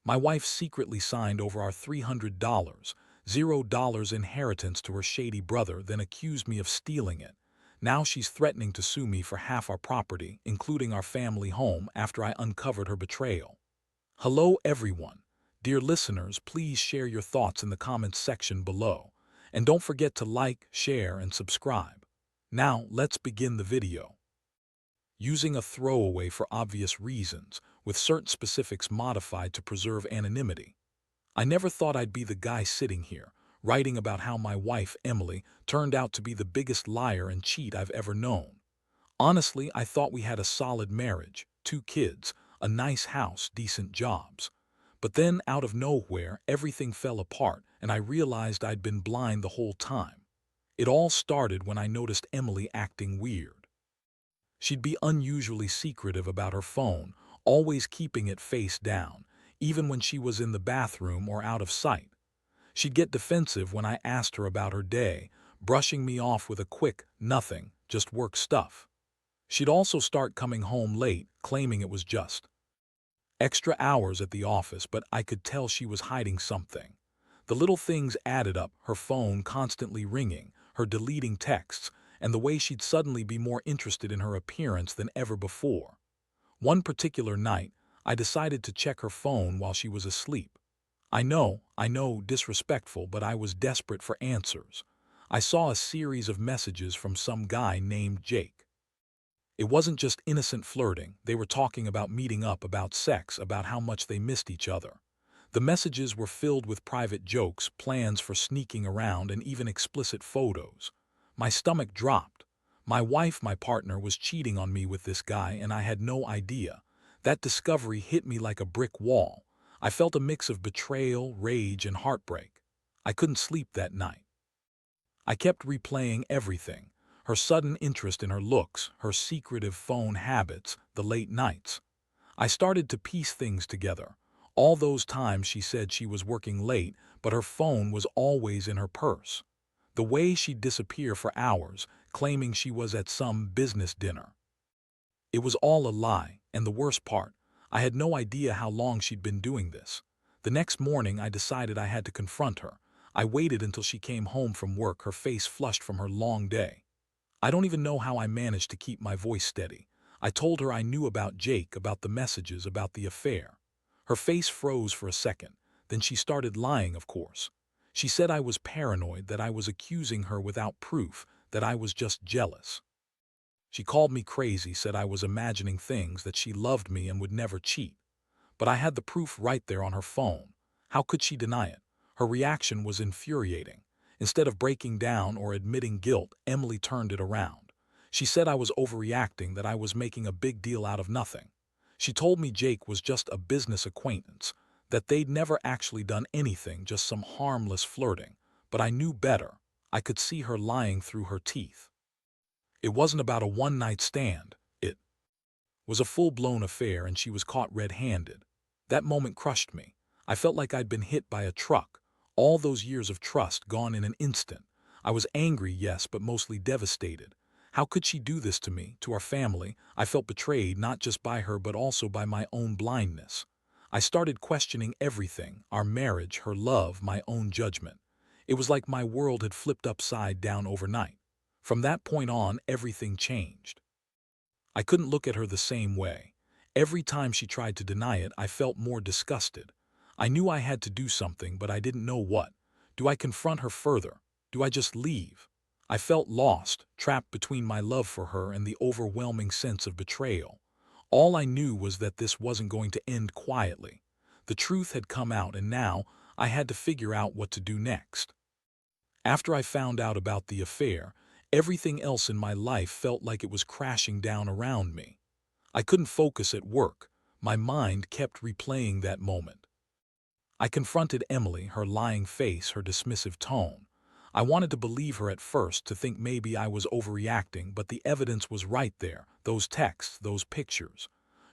My wife secretly signed over our $300, $0 inheritance to her shady brother, then accused me of stealing it. Now she's threatening to sue me for half our property, including our family home, after I uncovered her betrayal. Hello everyone. Dear listeners, please share your thoughts in the comments section below. And don't forget to like, share, and subscribe. Now, let's begin the video. Using a throwaway for obvious reasons, with certain specifics modified to preserve anonymity. I never thought I'd be the guy sitting here, writing about how my wife, Emily, turned out to be the biggest liar and cheat I've ever known. Honestly, I thought we had a solid marriage, 2 kids, a nice house, decent jobs. But then, out of nowhere, everything fell apart, and I realized I'd been blind the whole time. It all started when I noticed Emily acting weird. She'd be unusually secretive about her phone, always keeping it face down, even when she was in the bathroom or out of sight. She'd get defensive when I asked her about her day, brushing me off with a quick, "Nothing, just work stuff." She'd also start coming home late, claiming it was just extra hours at the office, but I could tell she was hiding something. The little things added up: her phone constantly ringing, her deleting texts, and the way she'd suddenly be more interested in her appearance than ever before. One particular night, I decided to check her phone while she was asleep. I know, disrespectful, but I was desperate for answers. I saw a series of messages from some guy named Jake. It wasn't just innocent flirting. They were talking about meeting up, about sex, about how much they missed each other. The messages were filled with private jokes, plans for sneaking around, and even explicit photos. My stomach dropped. My wife, my partner, was cheating on me with this guy, and I had no idea. That discovery hit me like a brick wall. I felt a mix of betrayal, rage, and heartbreak. I couldn't sleep that night. I kept replaying everything: her sudden interest in her looks, her secretive phone habits, the late nights. I started to piece things together. All those times she said she was working late, but her phone was always in her purse. The way she'd disappear for hours, claiming she was at some business dinner. It was all a lie, and the worst part, I had no idea how long she'd been doing this. The next morning, I decided I had to confront her. I waited until she came home from work, her face flushed from her long day. I don't even know how I managed to keep my voice steady. I told her I knew about Jake, about the messages, about the affair. Her face froze for a second. Then she started lying, of course. She said I was paranoid, that I was accusing her without proof, that I was just jealous. She called me crazy, said I was imagining things, that she loved me and would never cheat. But I had the proof right there on her phone. How could she deny it? Her reaction was infuriating. Instead of breaking down or admitting guilt, Emily turned it around. She said I was overreacting, that I was making a big deal out of nothing. She told me Jake was just a business acquaintance, that they'd never actually done anything, just some harmless flirting. But I knew better. I could see her lying through her teeth. It wasn't about a one-night stand. It was a full-blown affair, and she was caught red-handed. That moment crushed me. I felt like I'd been hit by a truck. All those years of trust gone in an instant. I was angry, yes, but mostly devastated. How could she do this to me, to our family? I felt betrayed, not just by her but also by my own blindness. I started questioning everything: our marriage, her love, my own judgment. It was like my world had flipped upside down overnight. From that point on, everything changed. I couldn't look at her the same way. Every time she tried to deny it, I felt more disgusted. I knew I had to do something, but I didn't know what. Do I confront her further? Do I just leave? I felt lost, trapped between my love for her and the overwhelming sense of betrayal. All I knew was that this wasn't going to end quietly. The truth had come out, and now I had to figure out what to do next. After I found out about the affair, everything else in my life felt like it was crashing down around me. I couldn't focus at work. My mind kept replaying that moment. I confronted Emily, her lying face, her dismissive tone. I wanted to believe her at first, to think maybe I was overreacting, but the evidence was right there. Those texts, those pictures.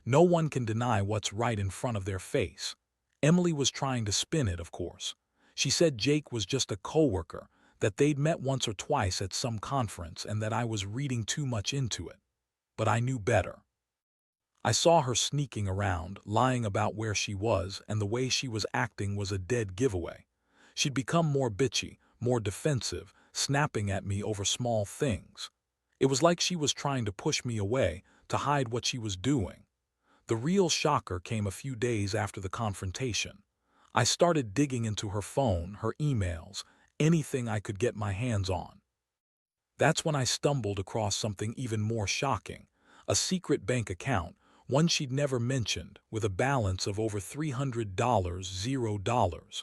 No one can deny what's right in front of their face. Emily was trying to spin it, of course. She said Jake was just a coworker, that they'd met once or twice at some conference, and that I was reading too much into it. But I knew better. I saw her sneaking around, lying about where she was, and the way she was acting was a dead giveaway. She'd become more bitchy, more defensive, snapping at me over small things. It was like she was trying to push me away, to hide what she was doing. The real shocker came a few days after the confrontation. I started digging into her phone, her emails, anything I could get my hands on. That's when I stumbled across something even more shocking, a secret bank account, one she'd never mentioned, with a balance of over $300, $0.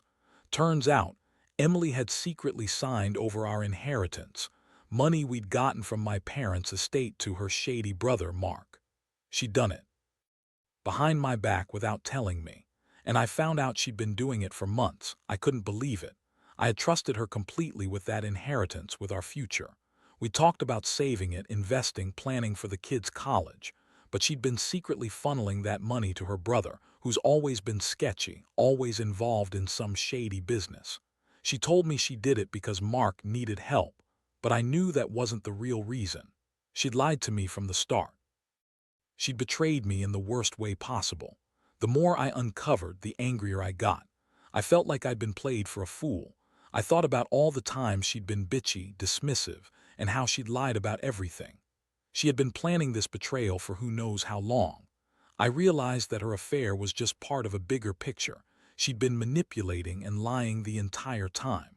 Turns out, Emily had secretly signed over our inheritance, money we'd gotten from my parents' estate, to her shady brother, Mark. She'd done it behind my back without telling me, and I found out she'd been doing it for months. I couldn't believe it. I had trusted her completely with that inheritance, with our future. We talked about saving it, investing, planning for the kids' college, but she'd been secretly funneling that money to her brother, who's always been sketchy, always involved in some shady business. She told me she did it because Mark needed help, but I knew that wasn't the real reason. She'd lied to me from the start. She'd betrayed me in the worst way possible. The more I uncovered, the angrier I got. I felt like I'd been played for a fool. I thought about all the times she'd been bitchy, dismissive, and how she'd lied about everything. She had been planning this betrayal for who knows how long. I realized that her affair was just part of a bigger picture. She'd been manipulating and lying the entire time.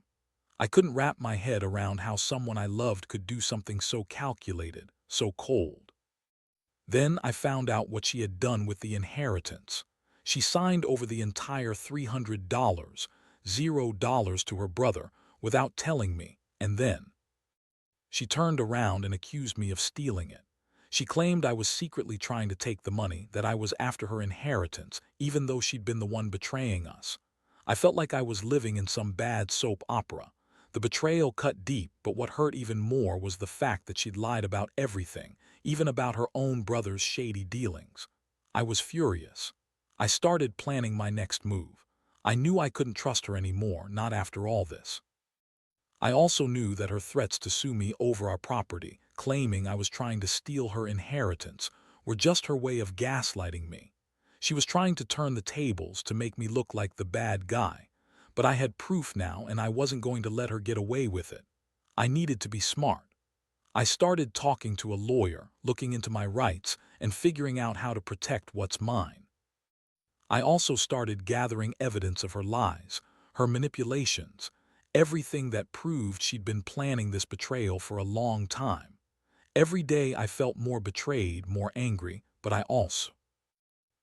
I couldn't wrap my head around how someone I loved could do something so calculated, so cold. Then I found out what she had done with the inheritance. She signed over the entire $300, $0 to her brother, without telling me, and then she turned around and accused me of stealing it. She claimed I was secretly trying to take the money, that I was after her inheritance, even though she'd been the one betraying us. I felt like I was living in some bad soap opera. The betrayal cut deep, but what hurt even more was the fact that she'd lied about everything, even about her own brother's shady dealings. I was furious. I started planning my next move. I knew I couldn't trust her anymore, not after all this. I also knew that her threats to sue me over our property, claiming I was trying to steal her inheritance, were just her way of gaslighting me. She was trying to turn the tables to make me look like the bad guy. But I had proof now, and I wasn't going to let her get away with it. I needed to be smart. I started talking to a lawyer, looking into my rights, and figuring out how to protect what's mine. I also started gathering evidence of her lies, her manipulations, everything that proved she'd been planning this betrayal for a long time. Every day I felt more betrayed, more angry, but I also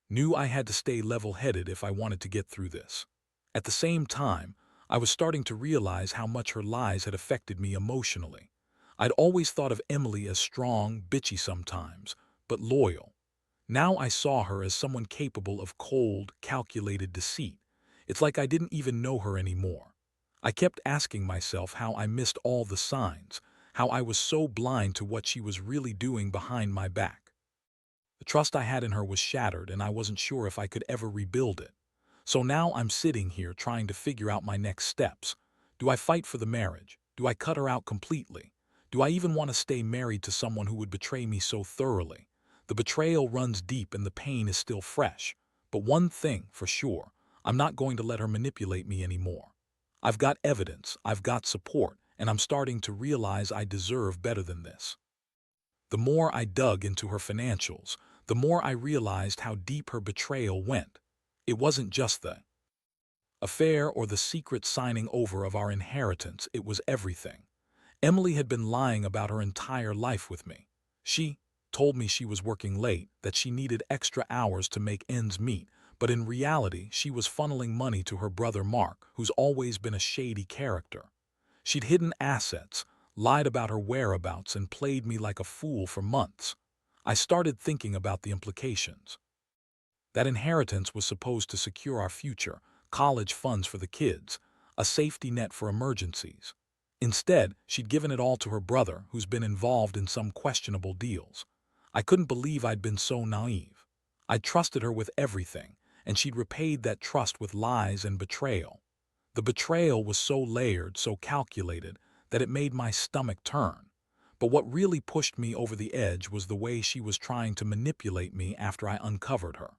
knew I had to stay level-headed if I wanted to get through this. At the same time, I was starting to realize how much her lies had affected me emotionally. I'd always thought of Emily as strong, bitchy sometimes, but loyal. Now I saw her as someone capable of cold, calculated deceit. It's like I didn't even know her anymore. I kept asking myself how I missed all the signs, how I was so blind to what she was really doing behind my back. The trust I had in her was shattered, and I wasn't sure if I could ever rebuild it. So now I'm sitting here trying to figure out my next steps. Do I fight for the marriage? Do I cut her out completely? Do I even want to stay married to someone who would betray me so thoroughly? The betrayal runs deep and the pain is still fresh. But one thing for sure, I'm not going to let her manipulate me anymore. I've got evidence, I've got support, and I'm starting to realize I deserve better than this. The more I dug into her financials, the more I realized how deep her betrayal went. It wasn't just the affair or the secret signing over of our inheritance, it was everything. Emily had been lying about her entire life with me. She told me she was working late, that she needed extra hours to make ends meet, but in reality she was funneling money to her brother Mark, who's always been a shady character. She'd hidden assets, lied about her whereabouts, and played me like a fool for months. I started thinking about the implications. That inheritance was supposed to secure our future, college funds for the kids, a safety net for emergencies. Instead, she'd given it all to her brother, who's been involved in some questionable deals. I couldn't believe I'd been so naive. I'd trusted her with everything, and she'd repaid that trust with lies and betrayal. The betrayal was so layered, so calculated, that it made my stomach turn. But what really pushed me over the edge was the way she was trying to manipulate me after I uncovered her.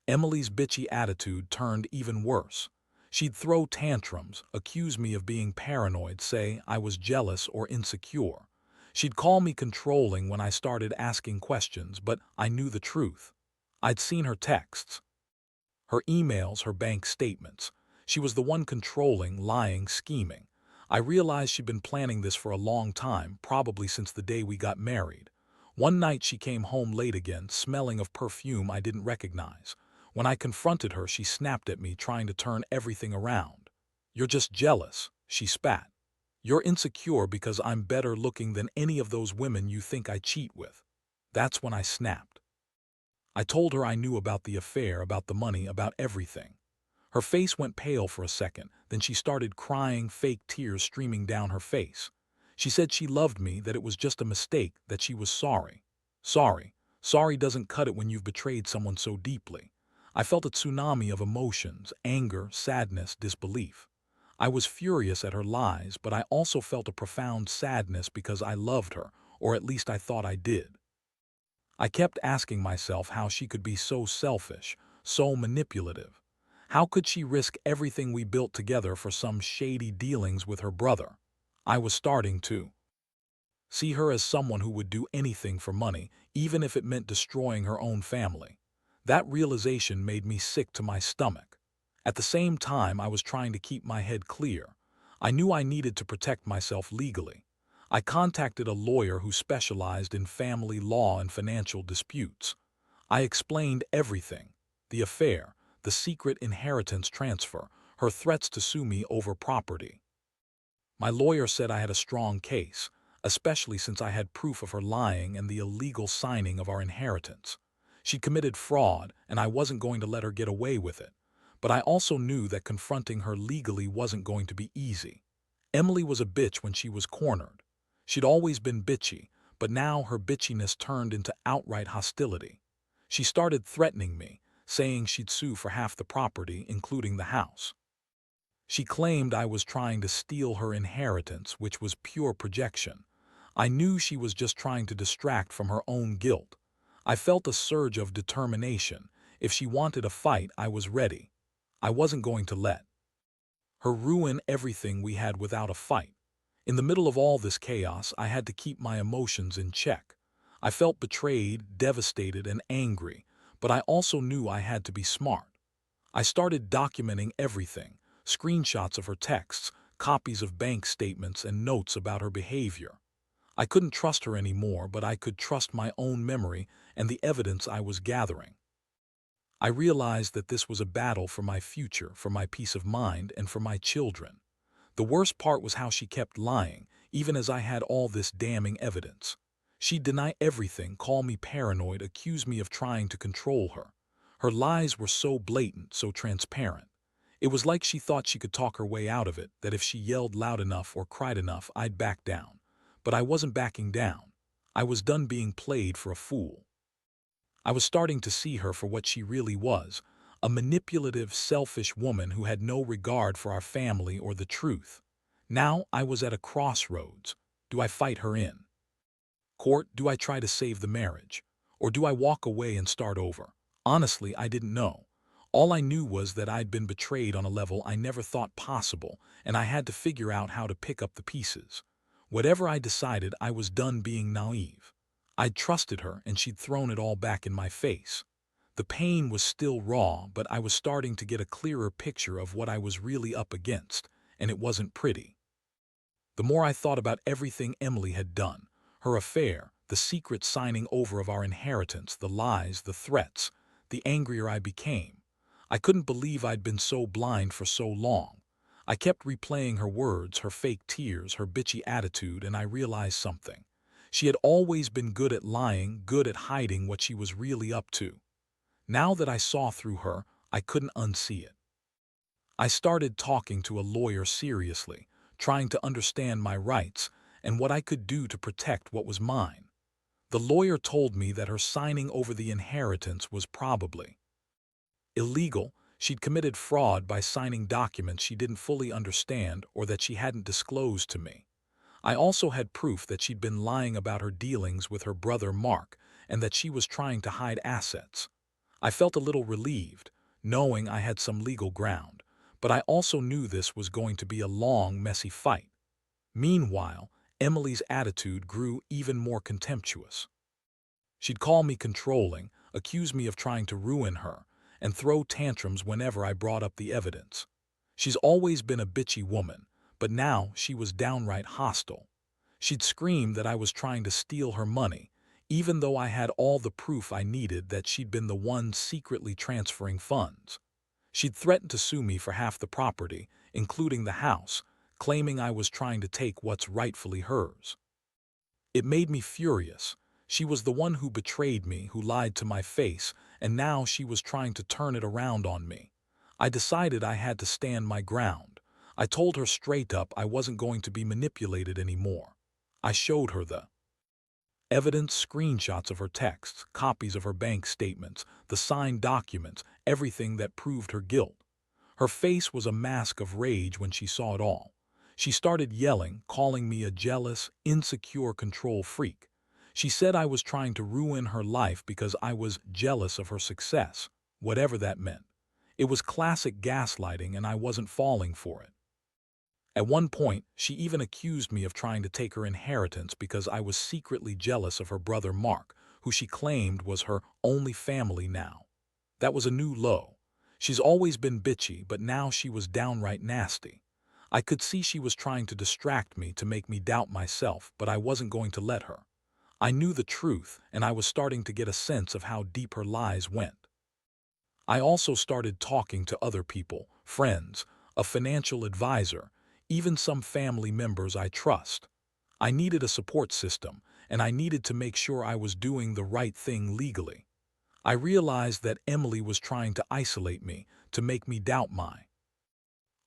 Emily's bitchy attitude turned even worse. She'd throw tantrums, accuse me of being paranoid, say I was jealous or insecure. She'd call me controlling when I started asking questions, but I knew the truth. I'd seen her texts, her emails, her bank statements. She was the one controlling, lying, scheming. I realized she'd been planning this for a long time, probably since the day we got married. One night she came home late again, smelling of perfume I didn't recognize. When I confronted her, she snapped at me, trying to turn everything around. "You're just jealous," she spat. "You're insecure because I'm better looking than any of those women you think I cheat with." That's when I snapped. I told her I knew about the affair, about the money, about everything. Her face went pale for a second, then she started crying, fake tears streaming down her face. She said she loved me, that it was just a mistake, that she was sorry. Sorry. Sorry doesn't cut it when you've betrayed someone so deeply. I felt a tsunami of emotions, anger, sadness, disbelief. I was furious at her lies, but I also felt a profound sadness because I loved her, or at least I thought I did. I kept asking myself how she could be so selfish, so manipulative. How could she risk everything we built together for some shady dealings with her brother? I was starting to see her as someone who would do anything for money, even if it meant destroying her own family. That realization made me sick to my stomach. At the same time, I was trying to keep my head clear. I knew I needed to protect myself legally. I contacted a lawyer who specialized in family law and financial disputes. I explained everything: the affair, the secret inheritance transfer, her threats to sue me over property. My lawyer said I had a strong case, especially since I had proof of her lying and the illegal signing of our inheritance. She'd committed fraud, and I wasn't going to let her get away with it. But I also knew that confronting her legally wasn't going to be easy. Emily was a bitch when she was cornered. She'd always been bitchy, but now her bitchiness turned into outright hostility. She started threatening me, saying she'd sue for half the property, including the house. She claimed I was trying to steal her inheritance, which was pure projection. I knew she was just trying to distract from her own guilt. I felt a surge of determination. If she wanted a fight, I was ready. I wasn't going to let her ruin everything we had without a fight. In the middle of all this chaos, I had to keep my emotions in check. I felt betrayed, devastated, and angry, but I also knew I had to be smart. I started documenting everything: screenshots of her texts, copies of bank statements, and notes about her behavior. I couldn't trust her anymore, but I could trust my own memory and the evidence I was gathering. I realized that this was a battle for my future, for my peace of mind, and for my children. The worst part was how she kept lying, even as I had all this damning evidence. She'd deny everything, call me paranoid, accuse me of trying to control her. Her lies were so blatant, so transparent. It was like she thought she could talk her way out of it, that if she yelled loud enough or cried enough, I'd back down. But I wasn't backing down. I was done being played for a fool. I was starting to see her for what she really was: a manipulative, selfish woman who had no regard for our family or the truth. Now I was at a crossroads. Do I fight her in court? Do I try to save the marriage? Or do I walk away and start over? Honestly, I didn't know. All I knew was that I'd been betrayed on a level I never thought possible, and I had to figure out how to pick up the pieces. Whatever I decided, I was done being naive. I'd trusted her, and she'd thrown it all back in my face. The pain was still raw, but I was starting to get a clearer picture of what I was really up against, and it wasn't pretty. The more I thought about everything Emily had done, her affair, the secret signing over of our inheritance, the lies, the threats, the angrier I became. I couldn't believe I'd been so blind for so long. I kept replaying her words, her fake tears, her bitchy attitude, and I realized something. She had always been good at lying, good at hiding what she was really up to. Now that I saw through her, I couldn't unsee it. I started talking to a lawyer seriously, trying to understand my rights and what I could do to protect what was mine. The lawyer told me that her signing over the inheritance was probably illegal. She'd committed fraud by signing documents she didn't fully understand or that she hadn't disclosed to me. I also had proof that she'd been lying about her dealings with her brother Mark and that she was trying to hide assets. I felt a little relieved, knowing I had some legal ground, but I also knew this was going to be a long, messy fight. Meanwhile, Emily's attitude grew even more contemptuous. She'd call me controlling, accuse me of trying to ruin her, and throw tantrums whenever I brought up the evidence. She's always been a bitchy woman, but now she was downright hostile. She'd scream that I was trying to steal her money, even though I had all the proof I needed that she'd been the one secretly transferring funds. She'd threatened to sue me for half the property, including the house, claiming I was trying to take what's rightfully hers. It made me furious. She was the one who betrayed me, who lied to my face, and now she was trying to turn it around on me. I decided I had to stand my ground. I told her straight up I wasn't going to be manipulated anymore. I showed her the evidence, screenshots of her texts, copies of her bank statements, the signed documents, everything that proved her guilt. Her face was a mask of rage when she saw it all. She started yelling, calling me a jealous, insecure control freak. She said I was trying to ruin her life because I was jealous of her success, whatever that meant. It was classic gaslighting and I wasn't falling for it. At one point, she even accused me of trying to take her inheritance because I was secretly jealous of her brother Mark, who she claimed was her only family now. That was a new low. She's always been bitchy, but now she was downright nasty. I could see she was trying to distract me to make me doubt myself, but I wasn't going to let her. I knew the truth, and I was starting to get a sense of how deep her lies went. I also started talking to other people, friends, a financial advisor, even some family members I trust. I needed a support system, and I needed to make sure I was doing the right thing legally. I realized that Emily was trying to isolate me, to make me doubt my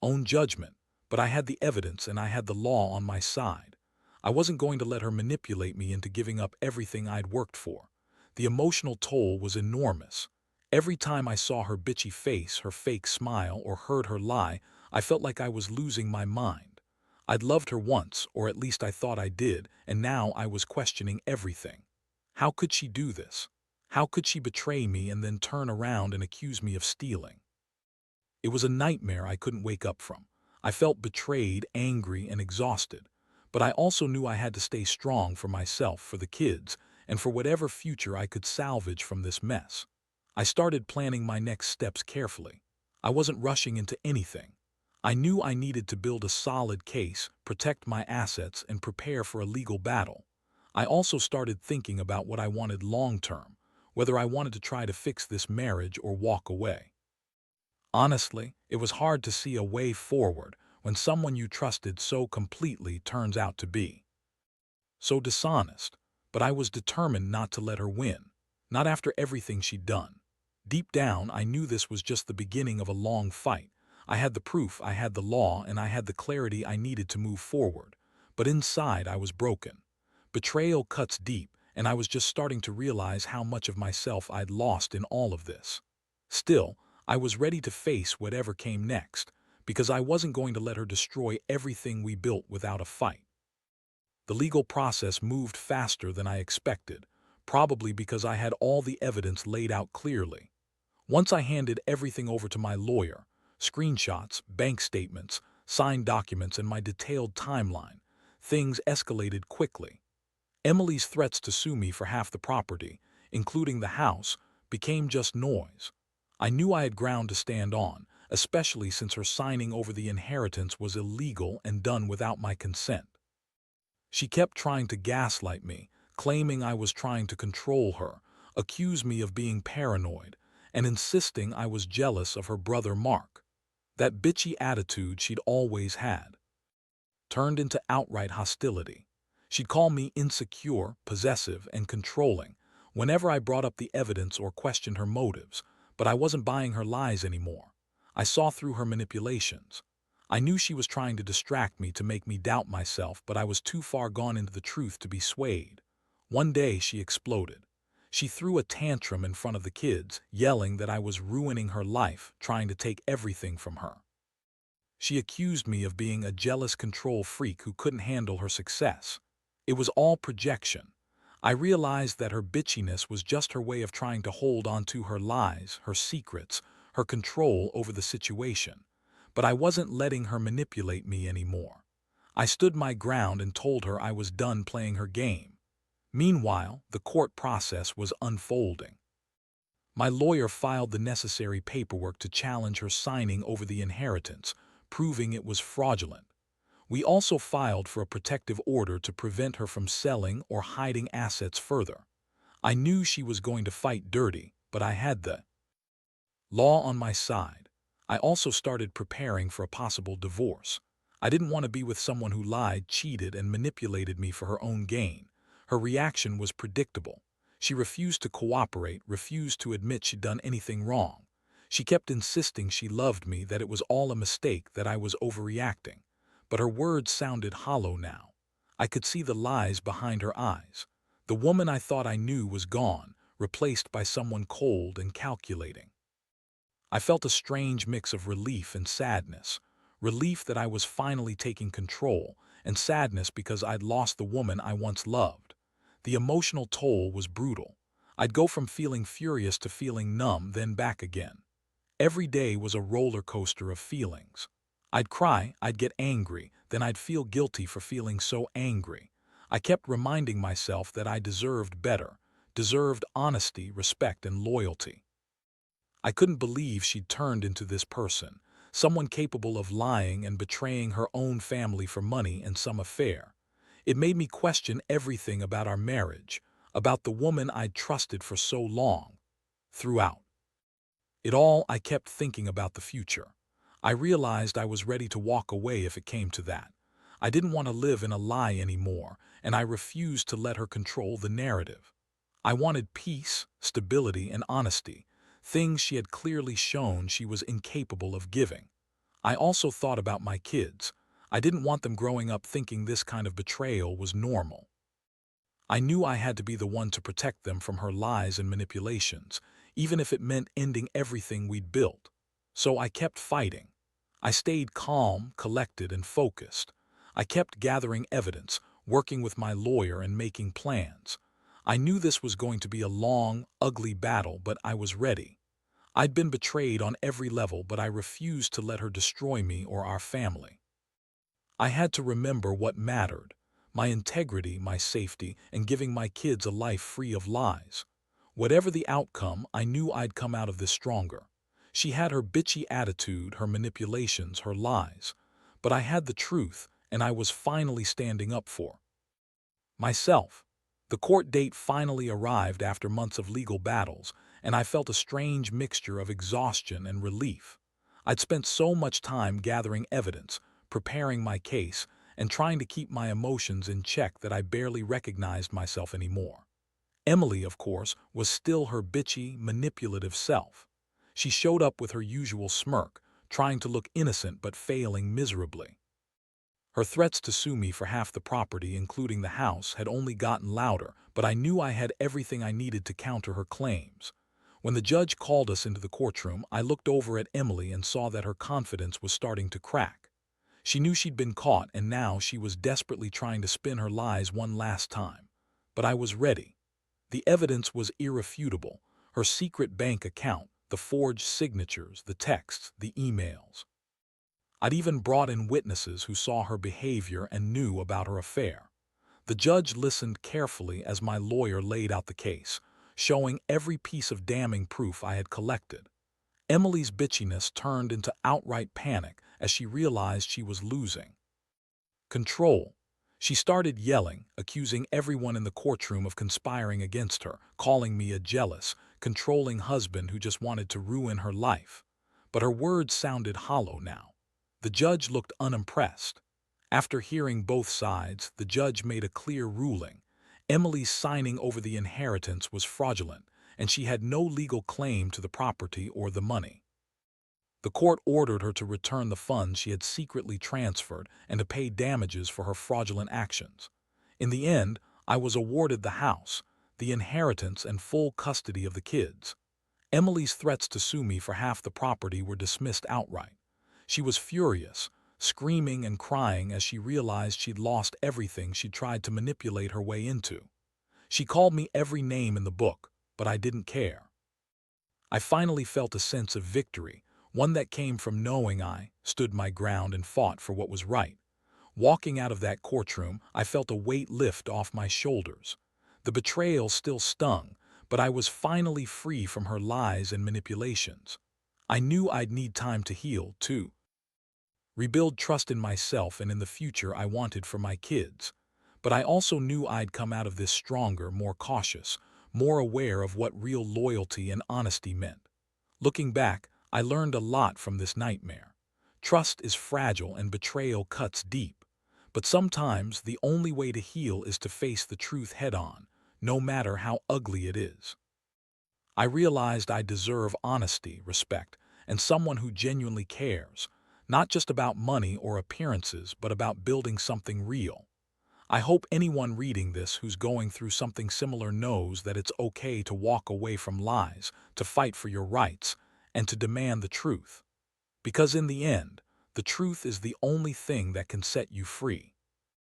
own judgment, but I had the evidence and I had the law on my side. I wasn't going to let her manipulate me into giving up everything I'd worked for. The emotional toll was enormous. Every time I saw her bitchy face, her fake smile, or heard her lie, I felt like I was losing my mind. I'd loved her once, or at least I thought I did, and now I was questioning everything. How could she do this? How could she betray me and then turn around and accuse me of stealing? It was a nightmare I couldn't wake up from. I felt betrayed, angry, and exhausted. But I also knew I had to stay strong for myself, for the kids, and for whatever future I could salvage from this mess. I started planning my next steps carefully. I wasn't rushing into anything. I knew I needed to build a solid case, protect my assets, and prepare for a legal battle. I also started thinking about what I wanted long-term, whether I wanted to try to fix this marriage or walk away. Honestly, it was hard to see a way forward when someone you trusted so completely turns out to be so dishonest, but I was determined not to let her win, not after everything she'd done. Deep down, I knew this was just the beginning of a long fight. I had the proof, I had the law, and I had the clarity I needed to move forward. But inside, I was broken. Betrayal cuts deep, and I was just starting to realize how much of myself I'd lost in all of this. Still, I was ready to face whatever came next, because I wasn't going to let her destroy everything we built without a fight. The legal process moved faster than I expected, probably because I had all the evidence laid out clearly. Once I handed everything over to my lawyer, screenshots, bank statements, signed documents, and my detailed timeline, things escalated quickly. Emily's threats to sue me for half the property, including the house, became just noise. I knew I had ground to stand on, especially since her signing over the inheritance was illegal and done without my consent. She kept trying to gaslight me, claiming I was trying to control her, accuse me of being paranoid, and insisting I was jealous of her brother Mark. That bitchy attitude she'd always had turned into outright hostility. She'd call me insecure, possessive, and controlling whenever I brought up the evidence or questioned her motives, but I wasn't buying her lies anymore. I saw through her manipulations. I knew she was trying to distract me to make me doubt myself, but I was too far gone into the truth to be swayed. One day she exploded. She threw a tantrum in front of the kids, yelling that I was ruining her life, trying to take everything from her. She accused me of being a jealous control freak who couldn't handle her success. It was all projection. I realized that her bitchiness was just her way of trying to hold on to her lies, her secrets, her control over the situation. But I wasn't letting her manipulate me anymore. I stood my ground and told her I was done playing her game. Meanwhile, the court process was unfolding. My lawyer filed the necessary paperwork to challenge her signing over the inheritance, proving it was fraudulent. We also filed for a protective order to prevent her from selling or hiding assets further. I knew she was going to fight dirty, but I had the law on my side. I also started preparing for a possible divorce. I didn't want to be with someone who lied, cheated, and manipulated me for her own gain. Her reaction was predictable. She refused to cooperate, refused to admit she'd done anything wrong. She kept insisting she loved me, that it was all a mistake, that I was overreacting. But her words sounded hollow now. I could see the lies behind her eyes. The woman I thought I knew was gone, replaced by someone cold and calculating. I felt a strange mix of relief and sadness. Relief that I was finally taking control, and sadness because I'd lost the woman I once loved. The emotional toll was brutal. I'd go from feeling furious to feeling numb, then back again. Every day was a roller coaster of feelings. I'd cry, I'd get angry, then I'd feel guilty for feeling so angry. I kept reminding myself that I deserved better, deserved honesty, respect, and loyalty. I couldn't believe she'd turned into this person, someone capable of lying and betraying her own family for money and some affair. It made me question everything about our marriage, about the woman I'd trusted for so long. Throughout it all, I kept thinking about the future. I realized I was ready to walk away if it came to that. I didn't want to live in a lie anymore, and I refused to let her control the narrative. I wanted peace, stability, and honesty, things she had clearly shown she was incapable of giving. I also thought about my kids. I didn't want them growing up thinking this kind of betrayal was normal. I knew I had to be the one to protect them from her lies and manipulations, even if it meant ending everything we'd built. So I kept fighting. I stayed calm, collected, and focused. I kept gathering evidence, working with my lawyer, and making plans. I knew this was going to be a long, ugly battle, but I was ready. I'd been betrayed on every level, but I refused to let her destroy me or our family. I had to remember what mattered: my integrity, my safety, and giving my kids a life free of lies. Whatever the outcome, I knew I'd come out of this stronger. She had her bitchy attitude, her manipulations, her lies. But I had the truth, and I was finally standing up for myself. The court date finally arrived after months of legal battles, and I felt a strange mixture of exhaustion and relief. I'd spent so much time gathering evidence, preparing my case, and trying to keep my emotions in check that I barely recognized myself anymore. Emily, of course, was still her bitchy, manipulative self. She showed up with her usual smirk, trying to look innocent but failing miserably. Her threats to sue me for half the property, including the house, had only gotten louder, but I knew I had everything I needed to counter her claims. When the judge called us into the courtroom, I looked over at Emily and saw that her confidence was starting to crack. She knew she'd been caught, and now she was desperately trying to spin her lies one last time. But I was ready. The evidence was irrefutable: her secret bank account, the forged signatures, the texts, the emails. I'd even brought in witnesses who saw her behavior and knew about her affair. The judge listened carefully as my lawyer laid out the case, showing every piece of damning proof I had collected. Emily's bitchiness turned into outright panic as she realized she was losing control. She started yelling, accusing everyone in the courtroom of conspiring against her, calling me a jealous, controlling husband who just wanted to ruin her life. But her words sounded hollow now. The judge looked unimpressed. After hearing both sides, the judge made a clear ruling. Emily's signing over the inheritance was fraudulent, and she had no legal claim to the property or the money. The court ordered her to return the funds she had secretly transferred and to pay damages for her fraudulent actions. In the end, I was awarded the house, the inheritance, and full custody of the kids. Emily's threats to sue me for half the property were dismissed outright. She was furious, screaming and crying as she realized she'd lost everything she'd tried to manipulate her way into. She called me every name in the book, but I didn't care. I finally felt a sense of victory, one that came from knowing I stood my ground and fought for what was right. Walking out of that courtroom, I felt a weight lift off my shoulders. The betrayal still stung, but I was finally free from her lies and manipulations. I knew I'd need time to heal, too. Rebuild trust in myself and in the future I wanted for my kids. But I also knew I'd come out of this stronger, more cautious, more aware of what real loyalty and honesty meant. Looking back, I learned a lot from this nightmare. Trust is fragile and betrayal cuts deep. But sometimes the only way to heal is to face the truth head-on, no matter how ugly it is. I realized I deserve honesty, respect, and someone who genuinely cares, not just about money or appearances, but about building something real. I hope anyone reading this who's going through something similar knows that it's okay to walk away from lies, to fight for your rights, and to demand the truth. Because in the end, the truth is the only thing that can set you free.